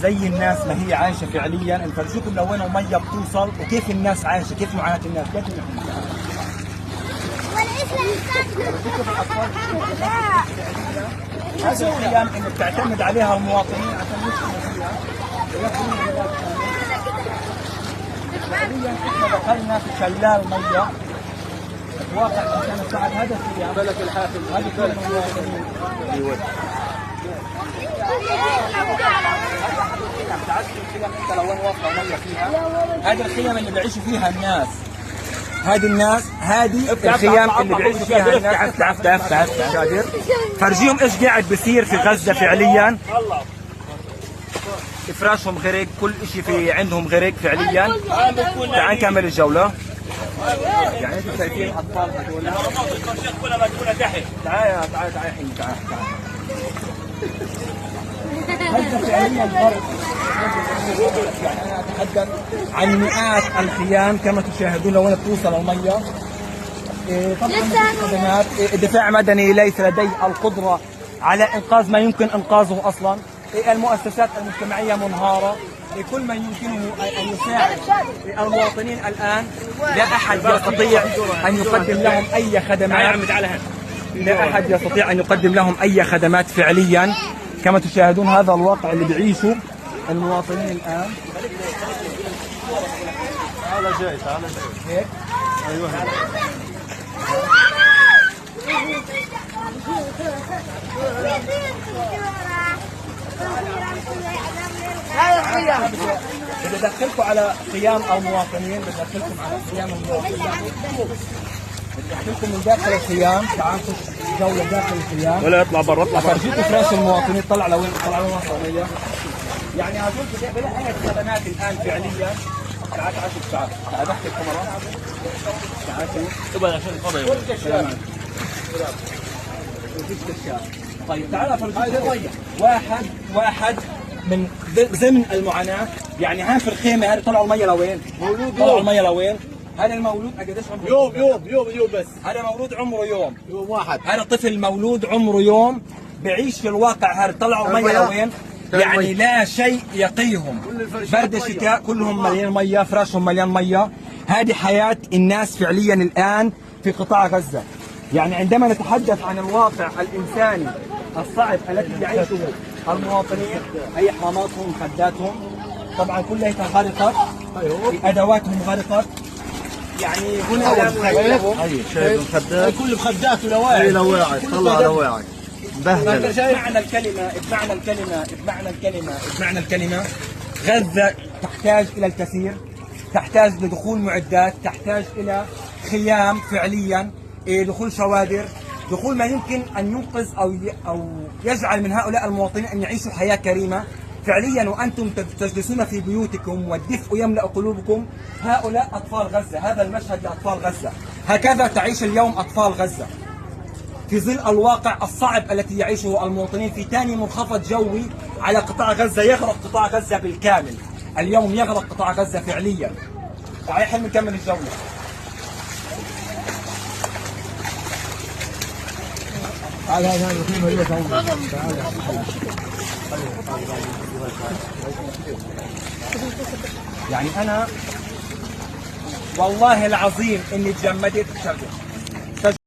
زي الناس ما هي عايشه فعليا، نفرجيكم لوين الميه بتوصل وكيف الناس عايشه، كيف معاناه الناس، كيف هذه الخيام اللي بتعتمد عليها المواطنين عشان يسكنوا فيها. فعليا احنا دخلنا في شلال ميه واقع عشان الساعه هذا الخيام بلك الحافل هذه كل المواطنين. تعرف الخيام انت لوين واصله ميه فيها؟ هذه الخيام اللي بيعيشوا فيها الناس. هذه الناس، هذه الخيام اللي بيعيشوا فيها الناس. تعال شادر فرجيهم ايش قاعد بيصير في غزه فعليا. افراشهم غرق، كل شيء في عندهم غرق فعليا. تعال نكمل الجوله. يعني انتم شايفين الاطفال هذول كلها مدفونه تحت. تعال حين تعال هذا فعليا فرق. يعني انا اتحدث عن مئات الخيام كما تشاهدون لوين بتوصل الميه. طبعا الخدمات الدفاع المدني ليس لديه القدره على انقاذ ما يمكن انقاذه اصلا. المؤسسات المجتمعيه منهاره. كل من يمكنه ان يساعد المواطنين الان لا احد يستطيع ان يقدم لهم اي خدمات. لا احد يستطيع ان يقدم لهم اي خدمات فعليا. كما تشاهدون هذا الواقع اللي بيعيشه المواطنين الان. تعال جاي هيك. ايوه بدي ادخلكم على قيام المواطنين، بدي ادخلكم على قيام المواطنين، بدي ادخلكم من داخل الخيام. تعال نخش جوله داخل الخيام ولا اطلع برا، اطلع برا. فرجيكم فراش المواطنين. طلع لوين وصل. يعني هذول بلا اي خدمات الان فعليا. تعال شوف. تعال بحكي الكاميرا. تعال شوف. ابغى عشان الفضاء وفيش كشاف. طيب تعال افرجيكم واحد من ضمن المعاناه. يعني هان في الخيمه هذه طلعوا الميه لوين؟ طلعوا الميه لوين؟ هذا المولود قديش عمره؟ يوم بس. هذا مولود عمره يوم واحد. هذا طفل مولود عمره يوم بيعيش في الواقع. هذا طلعوا الميه لوين؟ يعني لا شيء يقيهم. برد الشتاء كلهم مليان ميه، فراشهم مليان ميه. هذه حياه الناس فعليا الان في قطاع غزه. يعني عندما نتحدث عن الواقع الانساني الصعب الذي يعيشه المواطنين، هي حماماتهم، مخداتهم طبعا كلها غرقت، ادواتهم غرقت. يعني هنا شايف المخدات، كل مخدات ولواعي. لواعي طلع لواعي بهدله. بمعنى الكلمه غزه تحتاج الى الكثير، تحتاج لدخول معدات، تحتاج الى خيام فعليا، دخول شوادر، دخول ما يمكن ان ينقذ او يجعل من هؤلاء المواطنين ان يعيشوا حياه كريمه فعليا. وانتم تجلسون في بيوتكم والدفء يملا قلوبكم. هؤلاء اطفال غزه، هذا المشهد لاطفال غزه. هكذا تعيش اليوم اطفال غزه في ظل الواقع الصعب التي يعيشه المواطنين في ثاني منخفض جوي على قطاع غزه. يغرق قطاع غزه بالكامل اليوم، يغرق قطاع غزه فعليا. تعالي حلم نكمل الجوله. يعني انا والله العظيم اني تجمدت.